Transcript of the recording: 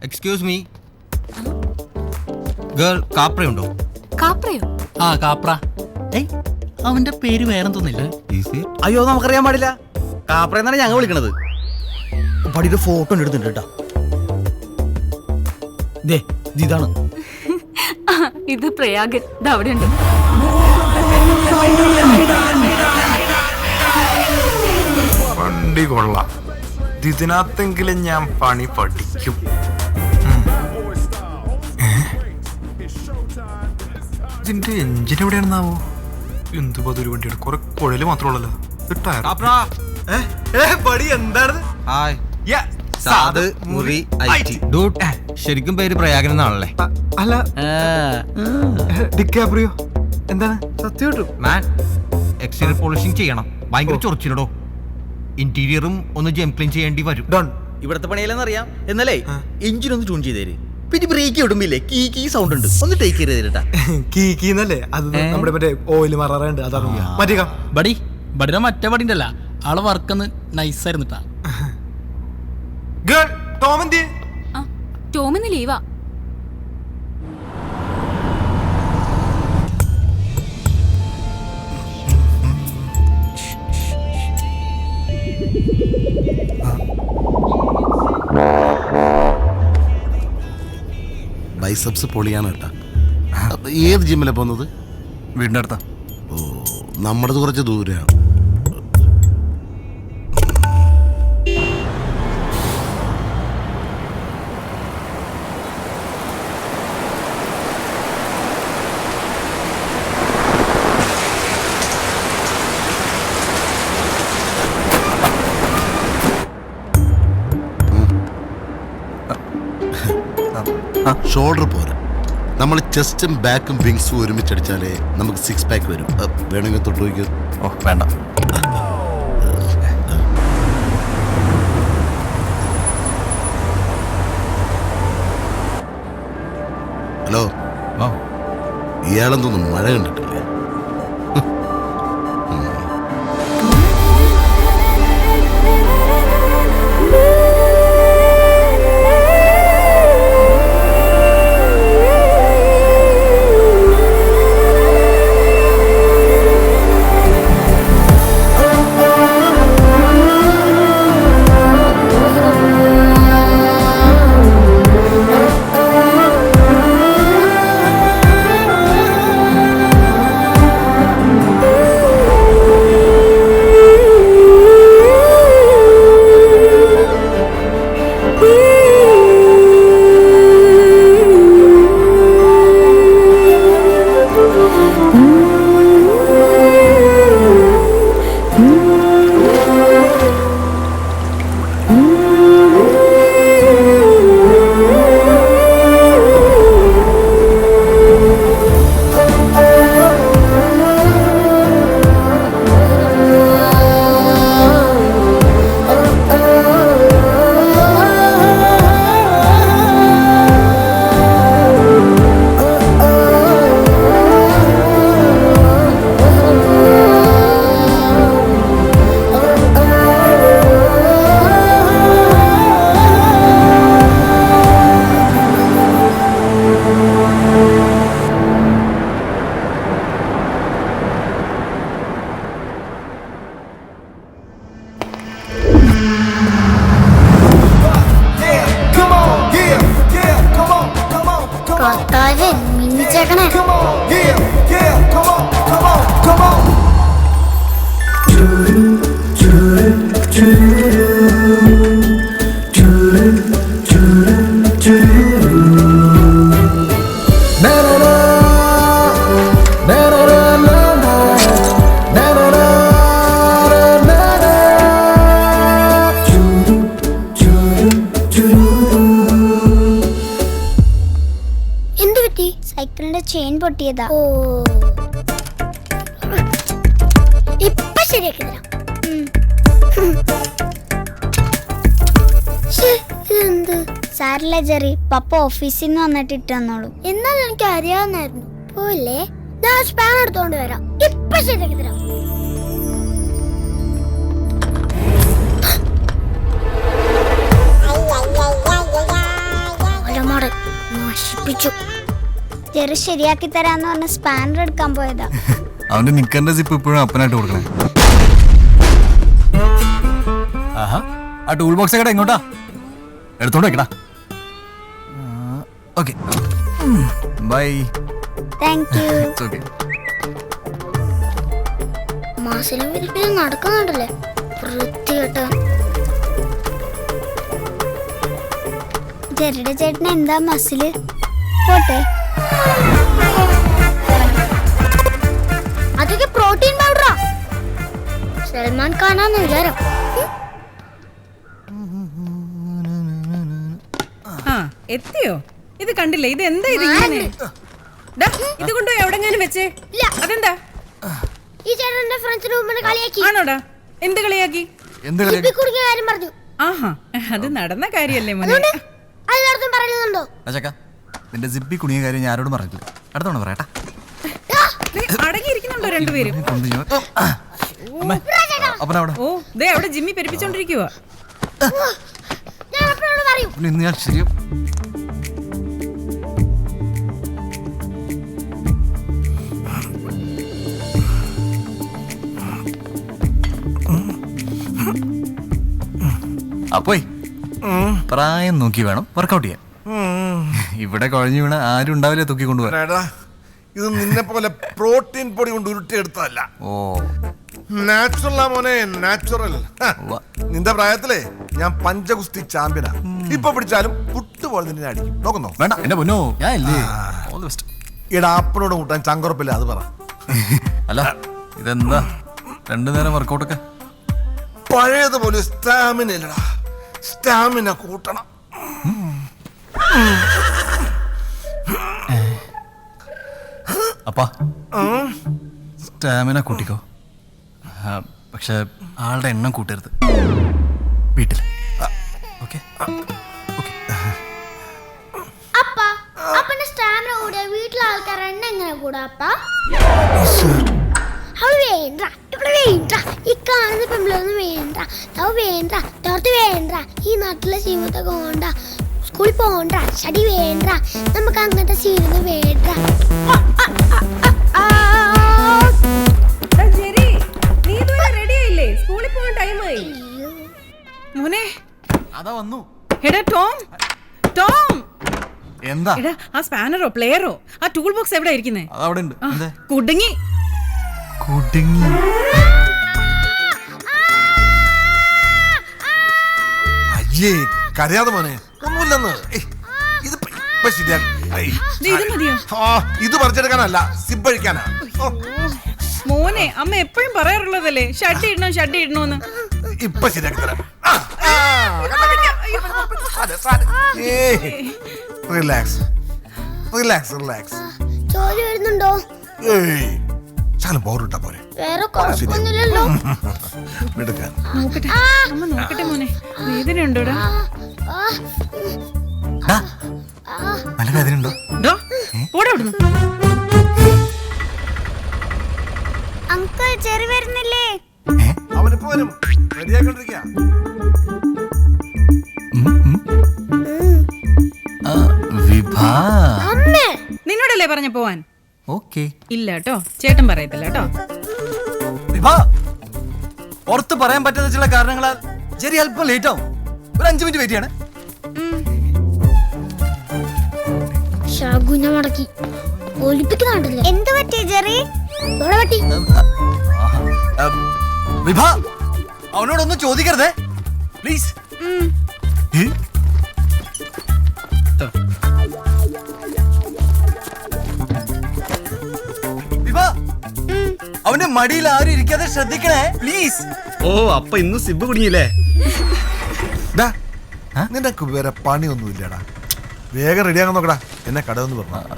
Excuse me, girl കാപ്രയുണ്ടോ? കാപ്രയോ? ആ കാപ്ര. അവന്റെ പേര് വേറെന്തോന്നില്ല. അയ്യോ നമുക്കറിയാൻ പാടില്ല. കാപ്ര എന്നാണ് ഞങ്ങൾ വിളിക്കണത്. പടിയുടെ ഫോട്ടോ എടുത്തിട്ടുണ്ട് കേട്ടോ. ഇതാണ്. ഇത് പ്രയാഗൻ. അവിടെ ഉണ്ട്. വണ്ടി കൊള്ളാം. ഇതിനകത്തെങ്കിലും ഞാൻ പണി പഠിക്കും. ഇതിന്റെ എഞ്ചിൻ എവിടെയാണെന്നാവോ? എന്ത് പതൊരു വണ്ടിയാണ്, കുറെ കുഴല് മാത്രമുള്ളല്ലോ. ശരിക്കും പേര് പ്രയാഗൻ എന്നാണല്ലേ? അല്ല ഡിക്കാപ്രിയോ. എന്താണ് സത്യമായിട്ടും? മാൻ എക്സ്റ്റീരിയർ പോളിഷിംഗ് ചെയ്യണം. ഭയങ്കര ചൊറിച്ചിലടോ. ഇന്റീരിയറും ഒന്ന് ജെം ക്ലീൻ ചെയ്യേണ്ടി വരും. ഡോൺ ഇവിടത്തെ പണിയല്ലെന്ന് അറിയാം. എന്നാലേ എഞ്ചിൻ ഒന്ന് ട്യൂൺ ചെയ്തേര്. പിന്നെ ബ്രേക്ക് ഇടുമ്പില്ലേ കീ സൗണ്ട് ഉണ്ട്, ഒന്ന് ടേക്ക് ചെയ്തേരട്ടാ. കീന്നല്ലേ അത്? നമ്മുടെ മറ്റേ ഓയിൽ മാറാറുണ്ട്. അതാണ് മറ്റേ ബടി ബടിയുടെ മറ്റേ ബടി ഉണ്ടല്ല, ആളെ വർക്കൊന്ന് നൈസായിരുന്നിട്ടാ. ടോമിന്ന് ലീവാ. ബൈസെപ്സ് പൊളിയാണ് കേട്ടാ. ഏത് ജിമ്മിലാണ് പോകുന്നത്? വീടിൻ്റെ അടുത്താ. ഓ, നമ്മുടേത് കുറച്ച് ദൂരെയാണ്. ഷോൾഡർ പോരാ, നമ്മൾ ചെസ്റ്റും ബാക്കും വിങ്സും ഒരുമിച്ചടിച്ചാലേ നമുക്ക് 6 പാക്ക് വരും. വേണമെങ്കിൽ തൊട്ട് നോക്കിയോ. ഓ വേണ്ട. ഹലോ, ഇയാളെന്തോന്നും മഴ കണ്ടിട്ടില്ലേ? മിന്നിച്ചേക്കണേ. സൈക്കിളിന്റെ ചെയിൻ പൊട്ടിയതാ. ഓ ഇപ്പൊ ശരിയാക്കി തരാം. ഇതെന്ത് സാരില്ല ജെറി, പപ്പ ഓഫീസിൽ നിന്ന് വന്നിട്ട് ഇട്ട് തന്നോളൂ. എന്നാലും എനിക്ക് അറിയാവുന്നായിരുന്നു. പോലെ ഞാൻ സ്പാൻ എടുത്തോണ്ട് വരാം. ഇപ്പൊ ശരിയാക്കി തരാം. ചെറു ശരിയാക്കി തരാന്ന് പറഞ്ഞ സ്പാനർ എടുക്കാൻ പോയതാ. അവന്റെ നിക്കറിന്റെ സിപ്പ് ഇപ്പോഴും അപ്പനായിട്ട് കൊടുക്കണേ. ആഹാ, ആ ടൂൾ ബോക്സ് എങ്ങടാ, എങ്ങോട്ടാ എടുത്തോണ്ട് വെക്കടാ. Okay, bye. Thank you. Okay. മാസിലും വിരിപ്പിലും നടക്കുന്നുണ്ടല്ലേ വൃത്തികെട്ട. ജെറിയുടെ ചേട്ടന് എന്താ മസില്? പോട്ടെ, അതൊക്കെ പ്രോട്ടീൻ പൗഡറാ. സൽമാൻ ഖാനാന്ന് വിചാരം. ആ എത്തിയോ? ഇത് കണ്ടില്ലേ? ഇത് എന്താ ഇത് ഇങ്ങനെ? ദാ, ഇത് കൊണ്ടുപോയി എവിടെങ്ങാനും വെച്ചേ. ഇല്ല. അതെന്താ? ഈ ചേട്ടന്റെ ഫ്രണ്ട്സിന് മുമ്പിൽ കളിയാക്കി. ആണോടാ? എന്ത് കളിയാക്കി? ജിപ്പി കുടുങ്ങിയ കാര്യം പറഞ്ഞു. ആഹാ, അത് നടന്ന കാര്യല്ലേ മോനെ? അതുകൊണ്ട് എല്ലായിടത്തും പറയുന്നുണ്ടോ? ചക്ക, നിന്റെ സിപ്പി കുണിയ കാര്യം ഞാൻ ആരോടും പറഞ്ഞില്ല. അടുത്തോണ്ട് പറയട്ടാ. ദേ, അടങ്ങിയിരിക്കുന്നുണ്ടോ രണ്ടുപേരും? അപ്പനവിടെ ഓ ദേ അവിടെ ജിമ്മി പെരുപ്പിച്ചോണ്ടിരിക്കുവാ. ഞാൻ അപ്പനോട് പറയും. ഇന്ന് ഞാൻ ശരിയും. അപ്പോയി പ്രായം നോക്കി വേണം വർക്കൗട്ട് ചെയ്യാൻ. ഇവിടെ കുഴഞ്ഞു വീണ ആരും ഉണ്ടാവില്ല തൂക്കി കൊണ്ടുപോകാൻ. എടാ, ഇത് നിന്നെ പോലെ പ്രോട്ടീൻ പൊടി കൊണ്ട് ഉരുട്ടിയെടുത്തതല്ല. ഓ, നാച്ചുറലാ മോനെ, നാച്ചുറൽ. ഉവ്വ. നിന്റെ പ്രായത്തിലേ ഞാൻ പഞ്ചഗുസ്തി ചാമ്പ്യനാ. ഇപ്പൊ പിടിച്ചാലും പുട്ടുപോലെ നിന്നെ അടിക്കും. നോക്കുന്നോ? വേണ്ട എന്റെ പൊന്നോ, ഞാൻ ഇല്ലേ. All the best. ഈടാ അപ്പനോട് കൂട്ടാൻ ചങ്കുറപ്പില്ല, അത് പറ. അല്ല ഇതെന്താ രണ്ടു നേരം വർക്കൗട്ടൊക്കെ? പഴയതുപോലെ സ്റ്റാമിന ഇല്ലടാ, സ്റ്റാമിന കൂട്ടണം. അപ്പാ സ്റ്റാമിന കൂട്ടിക്കോ, പക്ഷെ ആളുടെ എണ്ണം കൂട്ടരുത് വീട്ടിൽ. Okay okay. അപ്പ അപ്പന്റെ സ്റ്റാമിന കൂടിയ വീട്ടിലെ ആൾക്കാർ എണ്ണ എങ്ങനെ കൂടാ അപ്പ? അവിടെ വേണ്ട, ഇവിടെ വേണ്ട, ഈ കാണുന്ന പെമ്പിളൊന്നും വേണ്ട, വേണ്ട, തോർത്ത് വേണ്ട, ഈ നാട്ടിലെ ജീവിതമൊക്കെ വേണ്ട, സ്കൂളിൽ പോകണ്ട, സ്റ്റഡി വേണ്ട, നമുക്ക് അങ്ങനത്തെ സീനൊന്നും വേണ്ട. ശരി, നീ ഇതുവരെ റെഡി ആയില്ലേ? സ്കൂളിൽ പോകാൻ ടൈമായി മോനെ. അതാ വന്നു. എടാ ടോം, ടോം. എന്താ? എടാ ആ സ്പാനറോ പ്ലെയറോ ആ ടൂൾ ബോക്സ് എവിടെ ഇരിക്കുന്നേ? അതവിടെ ഉണ്ട്. എന്താ? കുടുങ്ങി. കുടുങ്ങി. അയ്യേ, കരയാതെ മോനെ, ഒന്നുമില്ലെന്ന്. ഇത് ഇപ്പൊ ശരിയാക്കി. ഇത് മതിയോ? ഇത് പറിച്ചെടുക്കാനല്ല, സിബഴിക്കാനാ. മോനെ, അമ്മ എപ്പോഴും പറയാറുള്ളതല്ലേ ഷഡ് ഇടണം, ഷഡ് ഇടണോന്ന്. ഇപ്പൊ ശരിയാക്കി തരാം. Relax, relax, relax. ജോലി വരുന്നുണ്ടോ? ഏയ്, ശകലം ബോറിട്ടാ പോരെ. വേറെ കുഴപ്പമൊന്നുമില്ലല്ലോ. എടുക്കാൻ നോക്കട്ടെ, അമ്മ നോക്കട്ടെ മോനെ, വേദന ഉണ്ടോടാ? നല്ല വേദന ഉണ്ടോ? ഓടെ അവിടുന്ന്. അങ്കിൾ ചെറി വരുന്നില്ലേ? അവനിപ്പോ വരും, റെഡിയാക്കൊണ്ടിരിക്കുക. അമ്മേ, നിന്നോടല്ലേ പറഞ്ഞ പോവാൻ? ഓക്കെ. ഇല്ല കേട്ടോ, ചേട്ടൻ പറയത്തില്ല കേട്ടോ. പുറത്ത് പറയാൻ പറ്റുന്ന ചില കാരണങ്ങളാൽ ചെറിയ അല്പം ലേറ്റ് ആവും. ഒരു 5 മിനിറ്റ് വെയിറ്റ് ചെയ്യണേ. ഷാഗുന മടക്കി ഒലിപ്പിക്കുന്നുണ്ടല്ലേ? എന്ത് പറ്റി ജെറി? പറ്റി വിഭ, അവനോടൊന്നും ചോദിക്കരുതേ പ്ലീസ്. അവന്റെ മടിയിൽ ആരും ഇരിക്കാതെ ശ്രദ്ധിക്കണേ പ്ലീസ്. ഓ അപ്പൊ ഇന്ന് സിബ് കുടുങ്ങിയില്ലേ? നിനക്ക് വേറെ പണിയൊന്നും ഇല്ലടാ. വേഗം റെഡിയാക്കാൻ നോക്കടാ, എന്നെ കടമെന്ന് പറഞ്ഞു.